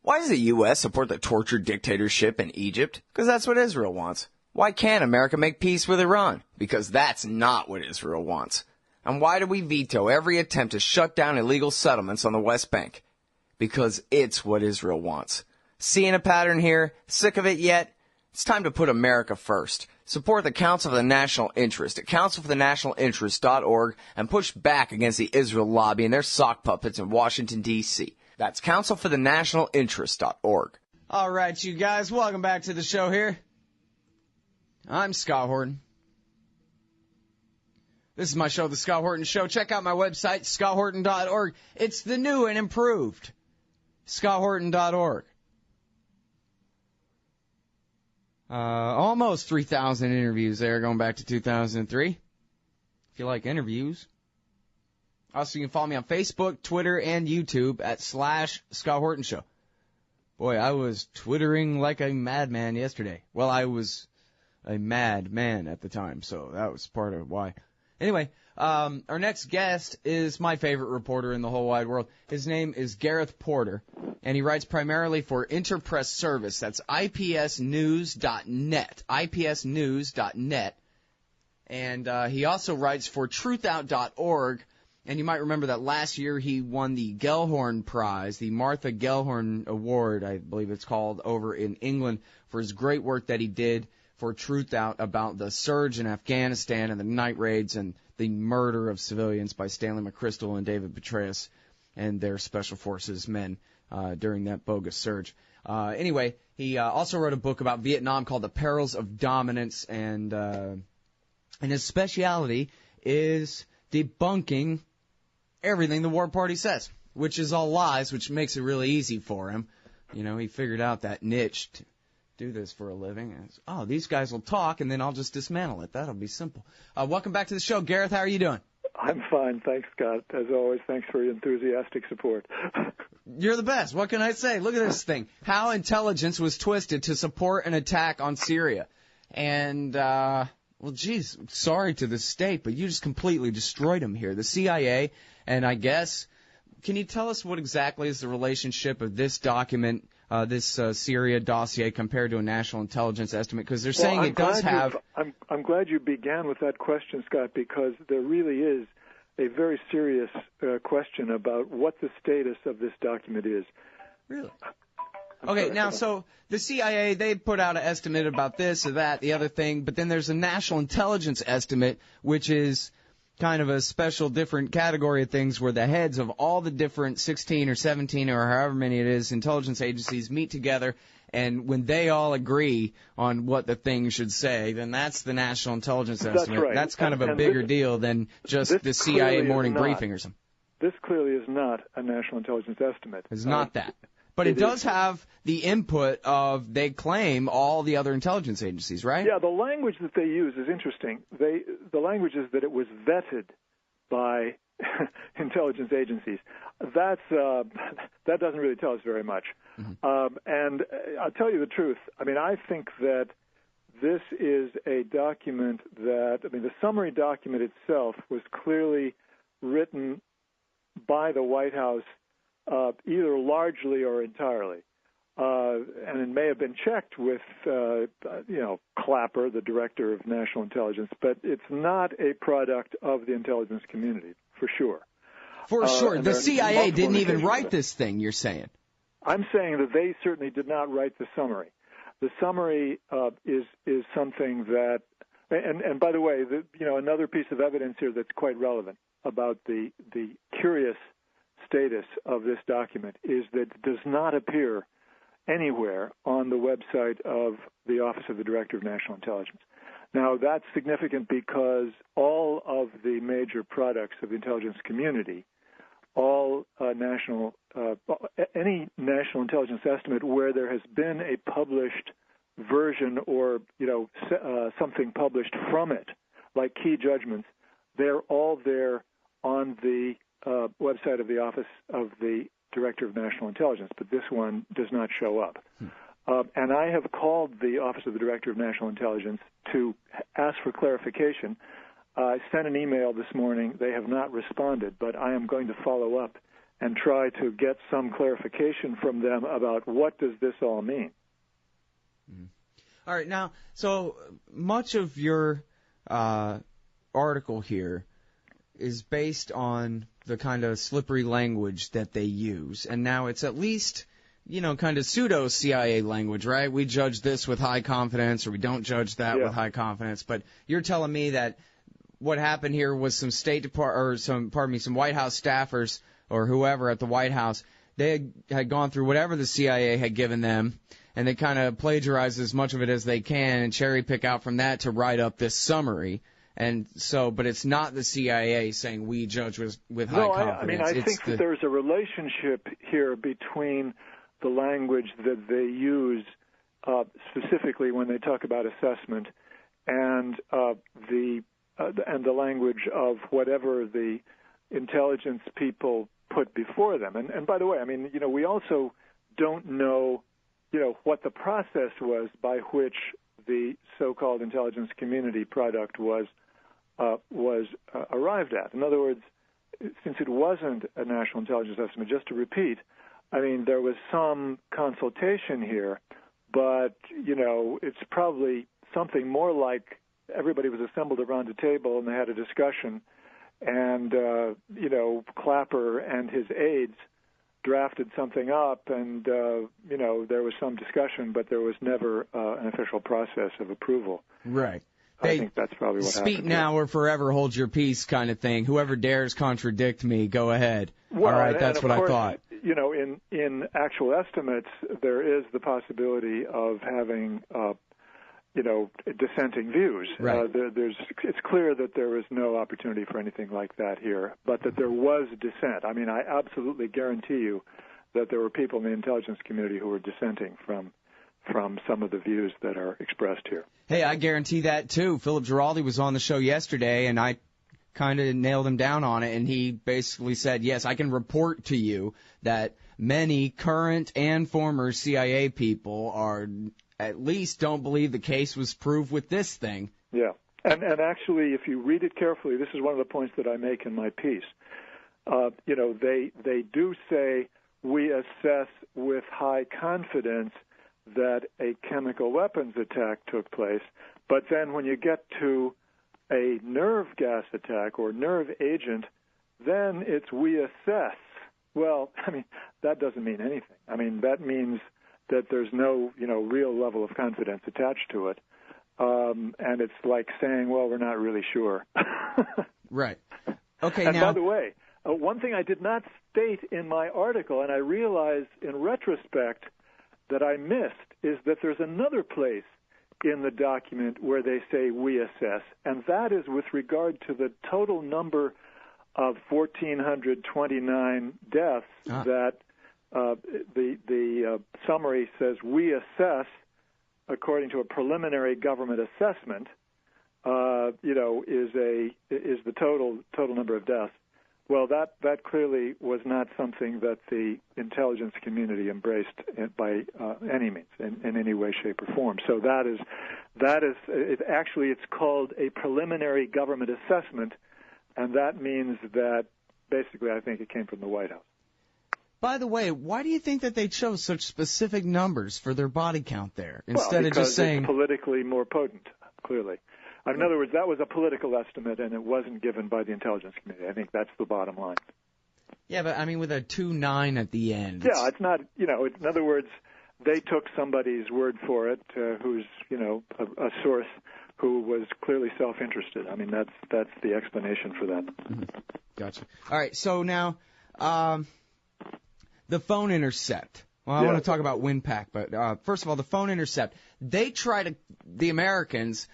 Why does the U.S. support the tortured dictatorship in Egypt? Because that's what Israel wants. Why can't America make peace with Iran? Because that's not what Israel wants. And why do we veto every attempt to shut down illegal settlements on the West Bank? Because it's what Israel wants. Seeing a pattern here? Sick of it yet? It's time to put America first. Support the Council for the National Interest at councilforthenationalinterest.org and push back against the Israel lobby and their sock puppets in Washington, D.C. That's councilforthenationalinterest.org. All right, you guys, welcome back to the show here. I'm Scott Horton. This is my show, The Scott Horton Show. Check out my website, scotthorton.org. It's the new and improved scotthorton.org. Almost 3,000 interviews there going back to 2003. If you like interviews. Also, you can follow me on Facebook, Twitter, and YouTube at /Scott Horton Show. Boy, I was twittering like a madman yesterday. Well, I was a madman at the time, so that was part of why. Anyway, our next guest is my favorite reporter in the whole wide world. His name is Gareth Porter, and he writes primarily for Interpress Service. That's ipsnews.net, ipsnews.net. And he also writes for truthout.org. And you might remember that last year he won the Gellhorn Prize, the Martha Gellhorn Award, I believe it's called, over in England for his great work that he did for Truth Out about the surge in Afghanistan and the night raids and the murder of civilians by Stanley McChrystal and David Petraeus and their special forces men during that bogus surge. Anyway, he also wrote a book about Vietnam called The Perils of Dominance, and his specialty is debunking everything the War Party says, which is all lies, which makes it really easy for him. You know, he figured out that niche to do this for a living. And these guys will talk, and then I'll just dismantle it. That'll be simple. Welcome back to the show. Gareth, how are you doing? I'm fine. Thanks, Scott. As always, thanks for your enthusiastic support. You're the best. What can I say? Look at this thing. How intelligence was twisted to support an attack on Syria. And, well, geez, sorry to the state, but you just completely destroyed them here. The CIA, and I guess, can you tell us what exactly is the relationship of this document, this Syria dossier, compared to a national intelligence estimate? Because they're saying it does have... I'm glad you began with that question, Scott, because there really is a very serious question about what the status of this document is. Really? Okay, now, so the CIA, they put out an estimate about this or that, the other thing, but then there's a national intelligence estimate, which is kind of a special different category of things where the heads of all the different 16 or 17 or however many it is intelligence agencies meet together, and when they all agree on what the thing should say, then that's the national intelligence estimate. That's right. That's kind of a bigger deal than just the CIA morning briefing or something. This clearly is not a national intelligence estimate. It's not that. But it does have the input of, they claim, all the other intelligence agencies, right? Yeah, the language that they use is interesting. The language is that it was vetted by intelligence agencies. That doesn't really tell us very much. Mm-hmm. And I'll tell you the truth. I mean, I think that this is a document that, I mean, the summary document itself was clearly written by the White House, either largely or entirely. And it may have been checked with, Clapper, the director of national intelligence, but it's not a product of the intelligence community, for sure. For sure. The CIA didn't even write this thing, you're saying. I'm saying that they certainly did not write the summary. The summary is something that, and by the way, another piece of evidence here that's quite relevant about the curious status of this document is that it does not appear anywhere on the website of the Office of the Director of National Intelligence. Now, that's significant because all of the major products of the intelligence community, any national intelligence estimate where there has been a published version or, something published from it, like key judgments, they're all there on the website of the Office of the Director of National Intelligence, but this one does not show up. And I have called the Office of the Director of National Intelligence to ask for clarification. I sent an email this morning. They have not responded, but I am going to follow up and try to get some clarification from them about what does this all mean. All right, now, so much of your article here is based on the kind of slippery language that they use, and now it's at least, kind of pseudo-CIA language, right? We judge this with high confidence, or we don't judge that with high confidence, but you're telling me that what happened here was some some White House staffers or whoever at the White House, they had gone through whatever the CIA had given them, and they kind of plagiarize as much of it as they can and cherry pick out from that to write up this summary. And so, but it's not the CIA saying we judge with high confidence. I think that there's a relationship here between the language that they use specifically when they talk about assessment and the language of whatever the intelligence people put before them. And by the way, we also don't know, what the process was by which the so-called intelligence community product was arrived at. In other words, since it wasn't a national intelligence estimate, just to repeat, there was some consultation here, but, it's probably something more like everybody was assembled around a table and they had a discussion, and, Clapper and his aides drafted something up, and, there was some discussion, but there was never an official process of approval. Right. I think that's probably what happened. Speak now or forever hold your peace kind of thing. Whoever dares contradict me, go ahead. Well, all right, that's what course, I thought. In actual estimates, there is the possibility of having, dissenting views. Right. It's clear that there was no opportunity for anything like that here, but that there was dissent. I absolutely guarantee you that there were people in the intelligence community who were dissenting from some of the views that are expressed here. Hey, I guarantee that, too. Philip Giraldi was on the show yesterday, and I kind of nailed him down on it, and he basically said, yes, I can report to you that many current and former CIA people at least don't believe the case was proved with this thing. Yeah, and actually, if you read it carefully, this is one of the points that I make in my piece. They do say we assess with high confidence that a chemical weapons attack took place, but then when you get to a nerve gas attack or nerve agent, then it's we assess. Well, that doesn't mean anything. That means that there's no, real level of confidence attached to it. And it's like saying, well, we're not really sure. Right. Okay, and now, by the way, one thing I did not state in my article, and I realize in retrospect that I missed, is that there's another place in the document where they say we assess, and that is with regard to the total number of 1,429 deaths that the summary says we assess, according to a preliminary government assessment, is the total number of deaths. Well, that clearly was not something that the intelligence community embraced by any means, in any way, shape, or form. So that is it's called a preliminary government assessment, and that means that basically I think it came from the White House. By the way, why do you think that they chose such specific numbers for their body count there instead of just saying it's politically more potent? Clearly. In other words, that was a political estimate, and it wasn't given by the intelligence community. I think that's the bottom line. Yeah, but with a 2.9 at the end. Yeah, it's not, in other words, they took somebody's word for it who's, a source who was clearly self-interested. That's the explanation for that. Mm-hmm. Gotcha. All right, so now the phone intercept. Well, I want to talk about WinPack, but first of all, the phone intercept. The Americans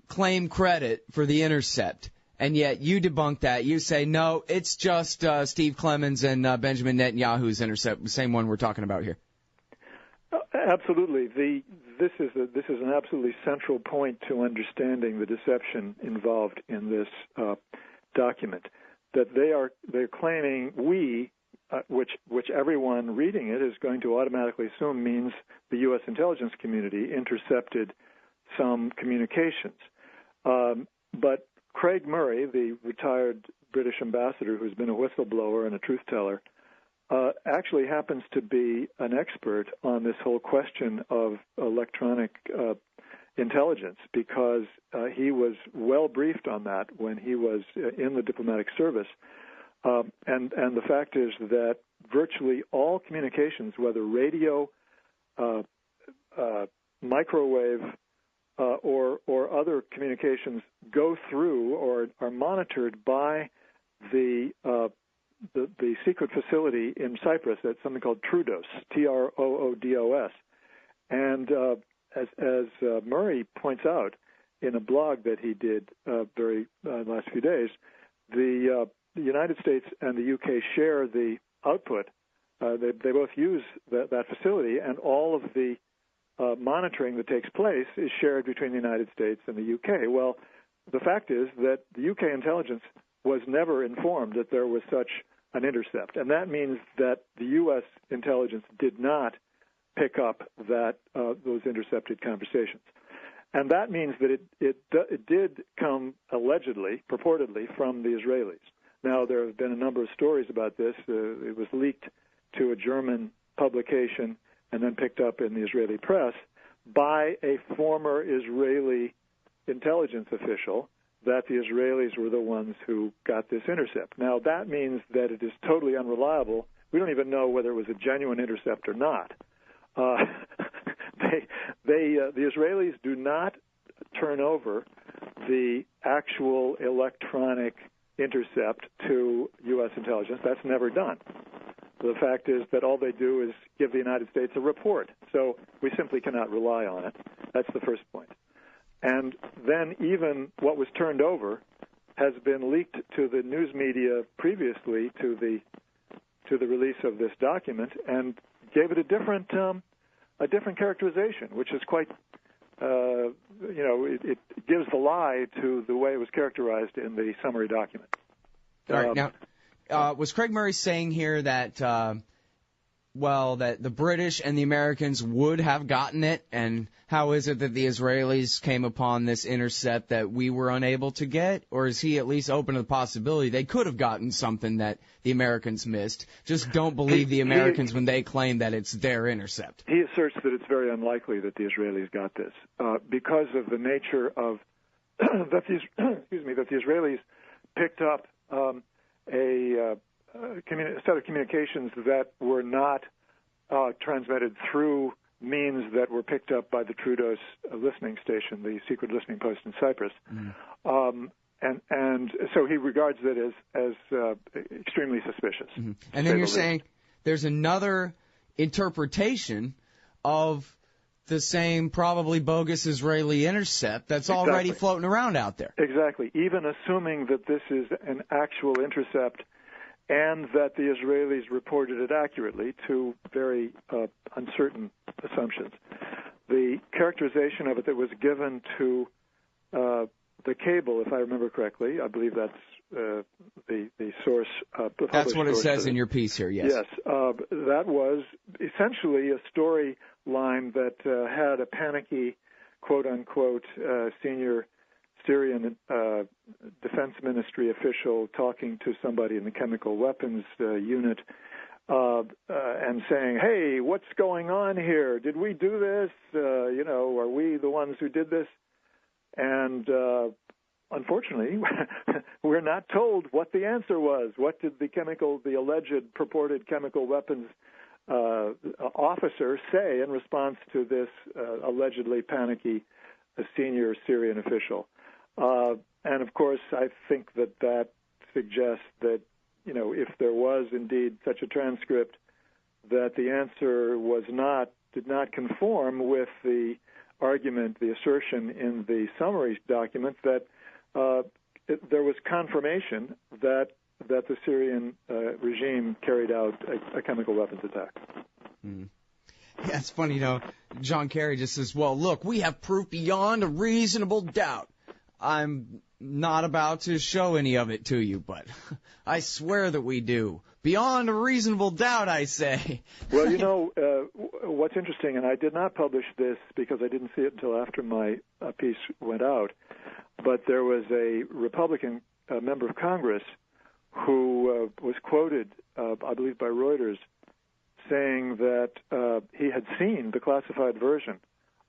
claim credit for the intercept, and yet you debunk that. You say, no, it's just Steve Clemens and Benjamin Netanyahu's intercept, the same one we're talking about here. Absolutely. This is an absolutely central point to understanding the deception involved in this document. That they're claiming which everyone reading it is going to automatically assume means the U.S. intelligence community intercepted some communications. But Craig Murray, the retired British ambassador who's been a whistleblower and a truth teller, actually happens to be an expert on this whole question of electronic intelligence, because he was well briefed on that when he was in the diplomatic service. And the fact is that virtually all communications, whether radio, microwave, or other communications, go through or are monitored by the secret facility in Cyprus. That's something called Troodos, Troodos. And as Murray points out in a blog that he did last few days, the United States and the UK share the output. They both use that facility, and all of the monitoring that takes place is shared between the United States and the UK. Well, the fact is that the UK intelligence was never informed that there was such an intercept, and that means that the U.S. intelligence did not pick up those intercepted conversations. And that means that it did come allegedly, purportedly, from the Israelis. Now, there have been a number of stories about this. It was leaked to a German publication and then picked up in the Israeli press by a former Israeli intelligence official, that the Israelis were the ones who got this intercept. Now, that means that it is totally unreliable. We don't even know whether it was a genuine intercept or not. The Israelis do not turn over the actual electronic intercept to U.S. intelligence. That's never done. The fact is that all they do is give the United States a report. So we simply cannot rely on it. That's the first point. And then even what was turned over has been leaked to the news media previously to the release of this document, and gave it a different characterization, which is quite, it gives the lie to the way it was characterized in the summary document. All right. Now, was Craig Murray saying here that, that the British and the Americans would have gotten it, and how is it that the Israelis came upon this intercept that we were unable to get? Or is he at least open to the possibility they could have gotten something that the Americans missed? Just don't believe the Americans when they claim that it's their intercept. He asserts that it's very unlikely that the Israelis got this because of the nature of that the Israelis picked up a set of communications that were not transmitted through means that were picked up by the Troodos listening station, the secret listening post in Cyprus. And so he regards it as extremely suspicious. Mm-hmm. And then you're saying there's another interpretation of the same probably bogus Israeli intercept that's already floating around out there. Exactly. Even assuming that this is an actual intercept and that the Israelis reported it accurately, to very uncertain assumptions. The characterization of it that was given to the cable, if I remember correctly, I believe that's the source. That's what it says in your piece here, yes. Yes. That was essentially a storyline that had a panicky, quote-unquote, senior Syrian defense ministry official talking to somebody in the chemical weapons unit and saying, hey, what's going on here? Did we do this? Are we the ones who did this? And unfortunately, we're not told what the answer was. What did the alleged purported chemical weapons officer say in response to this allegedly panicky senior Syrian official? And, of course, I think that suggests that, if there was indeed such a transcript, that the answer did not conform with the argument, the assertion in the summary document that there was confirmation that the Syrian regime carried out a chemical weapons attack. Mm. Yeah, it's funny, John Kerry just says, well, look, we have proof beyond a reasonable doubt. I'm not about to show any of it to you, but I swear that we do. Beyond a reasonable doubt, I say. Well, what's interesting, and I did not publish this because I didn't see it until after my piece went out, but there was a Republican member of Congress who was quoted, I believe by Reuters, saying that he had seen the classified version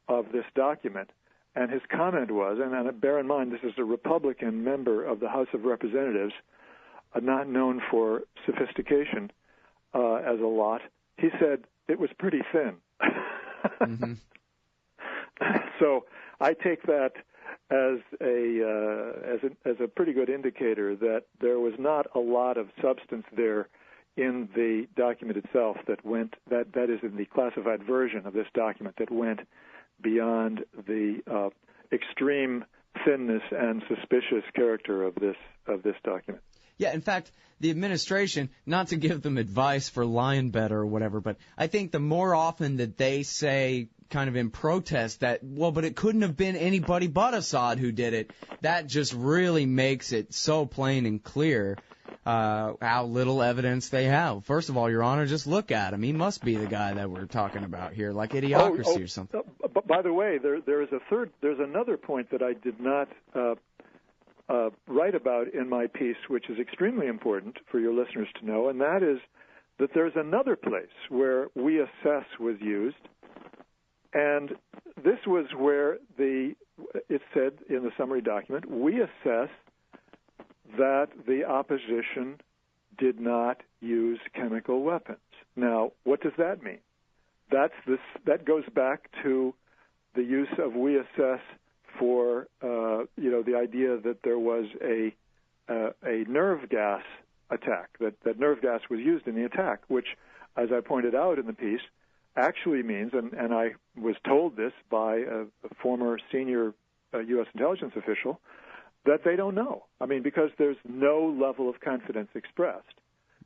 of this document, and his comment was, and bear in mind this is a Republican member of the House of Representatives, not known for sophistication as a lot, he said it was pretty thin. Mm-hmm. So I take that as a pretty good indicator that there was not a lot of substance there in the document itself that is in the classified version of this document that went beyond the extreme thinness and suspicious character of this document. Yeah, in fact, the administration, not to give them advice for lying better or whatever, but I think the more often that they say kind of in protest that, well, but it couldn't have been anybody but Assad who did it, that just really makes it so plain and clear how little evidence they have. First of all, Your Honor, just look at him. He must be the guy that we're talking about here, like Idiocracy or something. By the way, there's another point that I did not write about in my piece, which is extremely important for your listeners to know, and that is that there's another place where we assess was used, and this was where it said in the summary document, we assess that the opposition did not use chemical weapons. Now, what does that mean? That goes back to the use of we assess for the idea that there was a nerve gas attack, that nerve gas was used in the attack, which, as I pointed out in the piece, actually means, and I was told this by a former senior U.S. intelligence official, that they don't know. I mean, because there's no level of confidence expressed.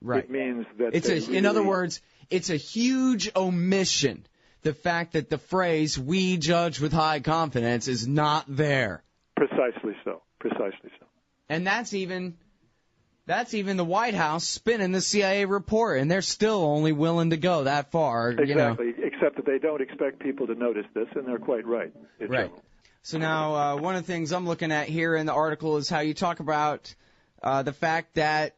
Right. It means that in other words, it's a huge omission. The fact that the phrase "we judge with high confidence" is not there. Precisely so. And that's even the White House spinning the CIA report, and they're still only willing to go that far. Exactly, except that they don't expect people to notice this, and they're quite right. Right. So now one of the things I'm looking at here in the article is how you talk about the fact that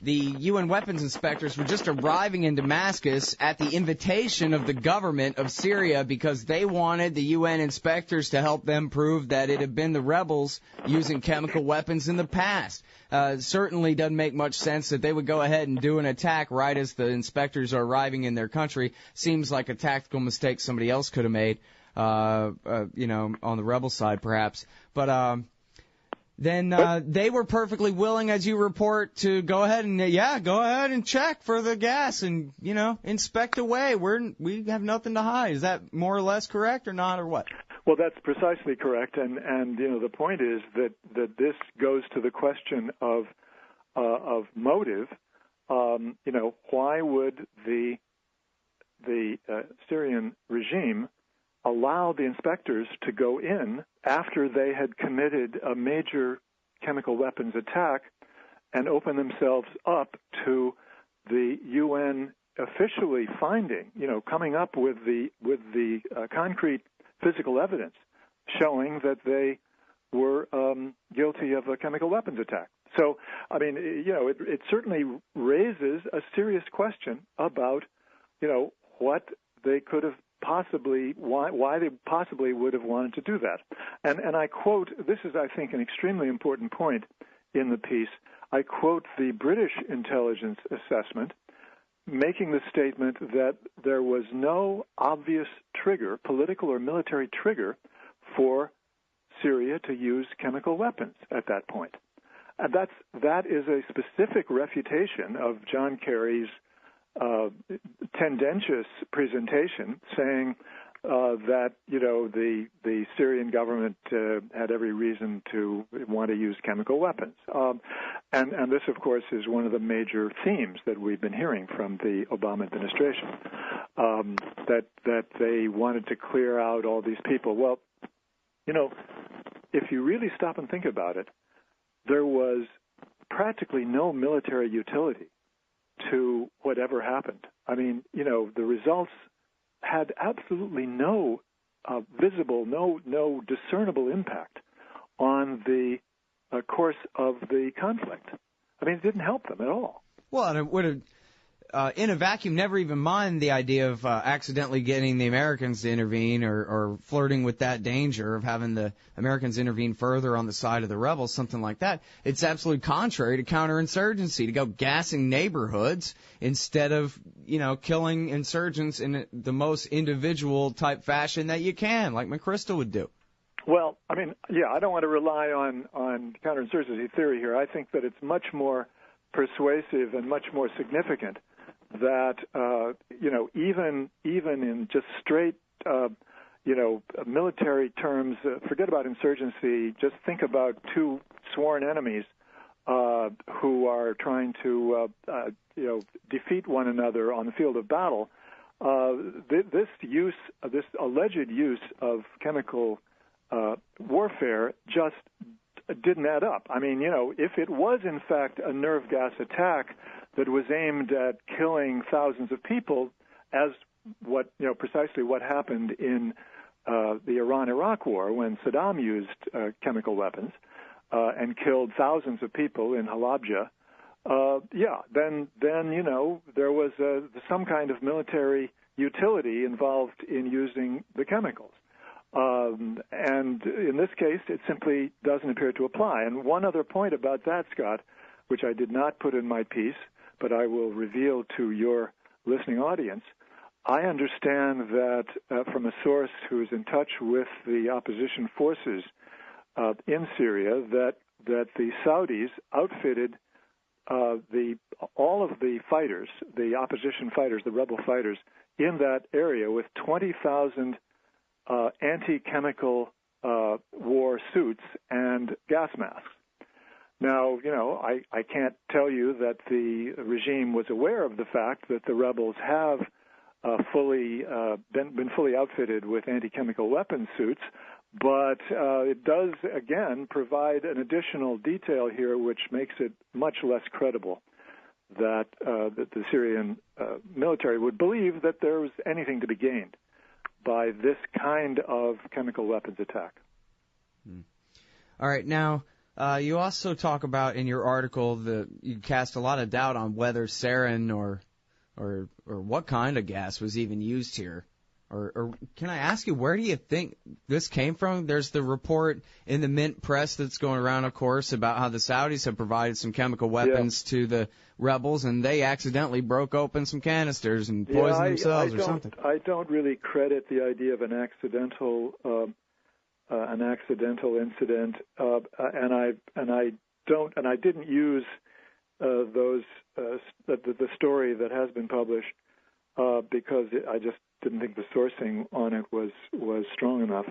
the UN weapons inspectors were just arriving in Damascus at the invitation of the government of Syria because they wanted the UN inspectors to help them prove that it had been the rebels using chemical weapons in the past. It certainly doesn't make much sense that they would go ahead and do an attack right as the inspectors are arriving in their country. Seems like a tactical mistake somebody else could have made, on the rebel side perhaps. But then they were perfectly willing, as you report, to go ahead and check for the gas and, inspect away. We have nothing to hide. Is that more or less correct or not, or what? Well, that's precisely correct. And the point is that this goes to the question of motive. Why would the Syrian regime allow the inspectors to go in after they had committed a major chemical weapons attack and open themselves up to the UN officially finding, coming up with the concrete physical evidence showing that they were guilty of a chemical weapons attack. So, I mean, it certainly raises a serious question about, what they could have possibly, why they possibly would have wanted to do that. And I quote, this is, I think, an extremely important point in the piece. I quote the British intelligence assessment making the statement that there was no obvious trigger, political or military trigger, for Syria to use chemical weapons at that point. And that is a specific refutation of John Kerry's tendentious presentation saying that the Syrian government had every reason to want to use chemical weapons, and this, of course, is one of the major themes that we've been hearing from the Obama administration, that they wanted to clear out all these people. Well, if you really stop and think about it, there was practically no military utility to whatever happened. I mean, the results had absolutely no visible, no discernible impact on the course of the conflict. I mean, it didn't help them at all. Well, and it would have, in a vacuum, never even mind the idea of accidentally getting the Americans to intervene or flirting with that danger of having the Americans intervene further on the side of the rebels, something like that. It's absolutely contrary to counterinsurgency to go gassing neighborhoods instead of, killing insurgents in the most individual type fashion that you can, like McChrystal would do. Well, I mean, yeah, I don't want to rely on counterinsurgency theory here. I think that it's much more persuasive and much more significant that even in just straight military terms, forget about insurgency. Just think about two sworn enemies who are trying to defeat one another on the field of battle. This alleged use of chemical warfare just didn't add up. I mean, if it was in fact a nerve gas attack that was aimed at killing thousands of people, as precisely what happened in the Iran-Iraq war when Saddam used chemical weapons and killed thousands of people in Halabja, then there was some kind of military utility involved in using the chemicals. And in this case, it simply doesn't appear to apply. And one other point about that, Scott, which I did not put in my piece, but I will reveal to your listening audience, I understand that from a source who is in touch with the opposition forces in Syria, that the Saudis outfitted all of the fighters, the opposition fighters, the rebel fighters, in that area with 20,000 anti-chemical war suits and gas masks. Now, I can't tell you that the regime was aware of the fact that the rebels have been fully outfitted with anti-chemical weapon suits, but it does, again, provide an additional detail here which makes it much less credible that the Syrian military would believe that there was anything to be gained by this kind of chemical weapons attack. All right, now, you also talk about in your article that you cast a lot of doubt on whether sarin or what kind of gas was even used here. Or can I ask you, where do you think this came from? There's the report in the Mint press that's going around, of course, about how the Saudis have provided some chemical weapons to the rebels, and they accidentally broke open some canisters and poisoned themselves or something. I don't really credit the idea of an accidental incident, and I didn't use the story that has been published because I just didn't think the sourcing on it was strong enough.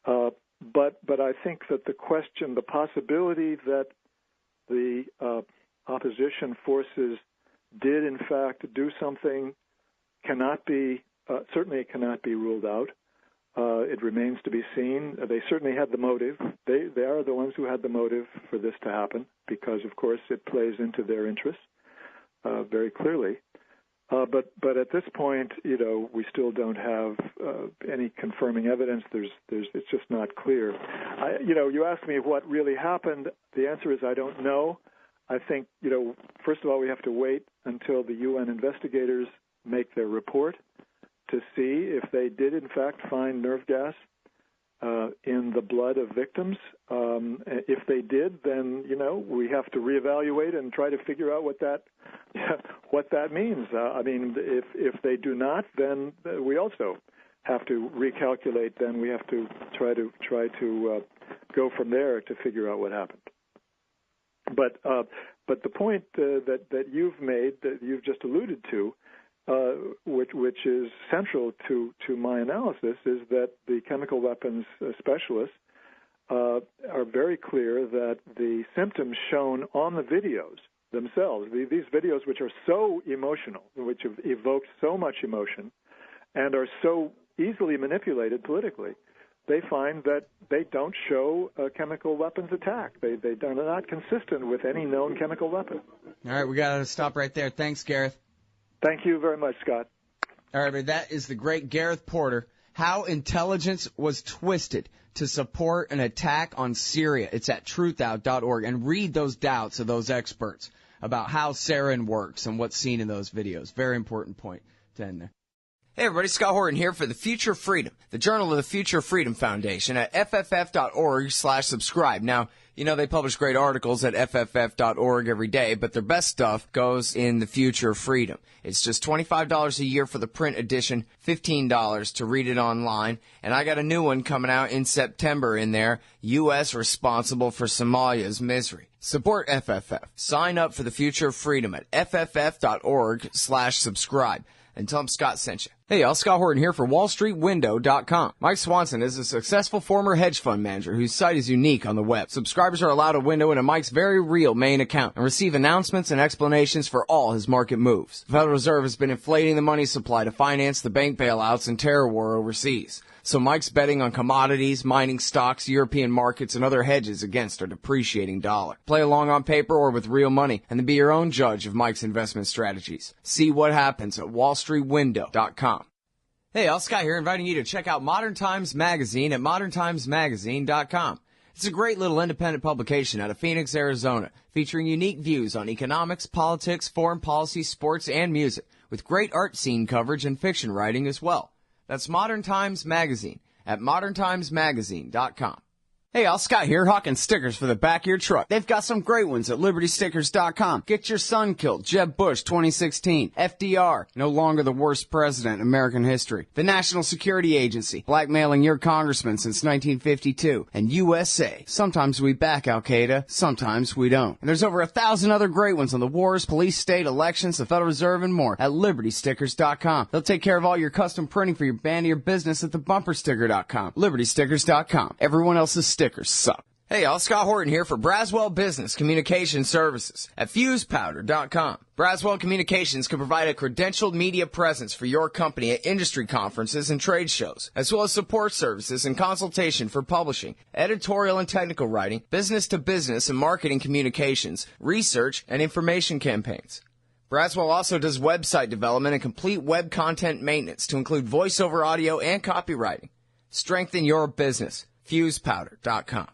But I think that the possibility that the opposition forces did in fact do something certainly it cannot be ruled out. It remains to be seen. They certainly had the motive. They are the ones who had the motive for this to happen because, of course, it plays into their interests very clearly. But at this point, we still don't have any confirming evidence. It's just not clear. You asked me what really happened. The answer is I don't know. I think, first of all, we have to wait until the UN investigators make their report to see if they did, in fact, find nerve gas in the blood of victims. If they did, then, we have to reevaluate and try to figure out what that means. I mean, if they do not, then we also have to recalculate. Then we have to try to go from there to figure out what happened. But the point that you've made, that you've just alluded to, which is central to my analysis, is that the chemical weapons specialists are very clear that the symptoms shown on the videos themselves, these videos which are so emotional, which have evoked so much emotion, and are so easily manipulated politically, they find that they don't show a chemical weapons attack. They're not consistent with any known chemical weapon. All right, we got to stop right there. Thanks, Gareth. Thank you very much, Scott. All right, but that is the great Gareth Porter. How intelligence was twisted to support an attack on Syria. It's at truthout.org. And read those doubts of those experts. about how sarin works and what's seen in those videos. Very important point to end there. Hey everybody, Scott Horton here for the Future of Freedom, the Journal of the Future Freedom Foundation at fff.org/subscribe. Now, you know they publish great articles at fff.org every day, but their best stuff goes in the Future of Freedom. It's just $25 a year for the print edition, $15 to read it online, and I got a new one coming out in September in there, U.S. Responsible for Somalia's Misery. Support FFF. Sign up for the Future of Freedom at fff.org/subscribe. And tell them Scott sent you. Hey y'all, Scott Horton here for WallStreetWindow.com. Mike Swanson is a successful former hedge fund manager whose site is unique on the web. Subscribers are allowed a window into Mike's very real main account and receive announcements and explanations for all his market moves. The Federal Reserve has been inflating the money supply to finance the bank bailouts and terror war overseas. So Mike's betting on commodities, mining stocks, European markets, and other hedges against our depreciating dollar. Play along on paper or with real money, and then be your own judge of Mike's investment strategies. See what happens at WallStreetWindow.com. Hey, all, Scott here, inviting you to check out Modern Times Magazine at ModernTimesMagazine.com. It's a great little independent publication out of Phoenix, Arizona, featuring unique views on economics, politics, foreign policy, sports, and music, with great art scene coverage and fiction writing as well. That's Modern Times Magazine at ModernTimesMagazine.com. Hey, all, Scott here, hawking stickers for the back of your truck. They've got some great ones at LibertyStickers.com. Get your son killed, Jeb Bush 2016. FDR, no longer the worst president in American history. The National Security Agency, blackmailing your congressman since 1952. And USA, sometimes we back Al-Qaeda, sometimes we don't. And there's over 1,000 other great ones on the wars, police, state, elections, the Federal Reserve, and more at LibertyStickers.com. They'll take care of all your custom printing for your band or your business at thebumpersticker.com. LibertyStickers.com. Everyone else's stickers suck. Hey y'all, Scott Horton here for Braswell Business Communication Services at FusePowder.com. Braswell Communications can provide a credentialed media presence for your company at industry conferences and trade shows, as well as support services and consultation for publishing, editorial and technical writing, business-to-business and marketing communications, research, and information campaigns. Braswell also does website development and complete web content maintenance to include voiceover audio and copywriting. Strengthen your business. FusePowder.com.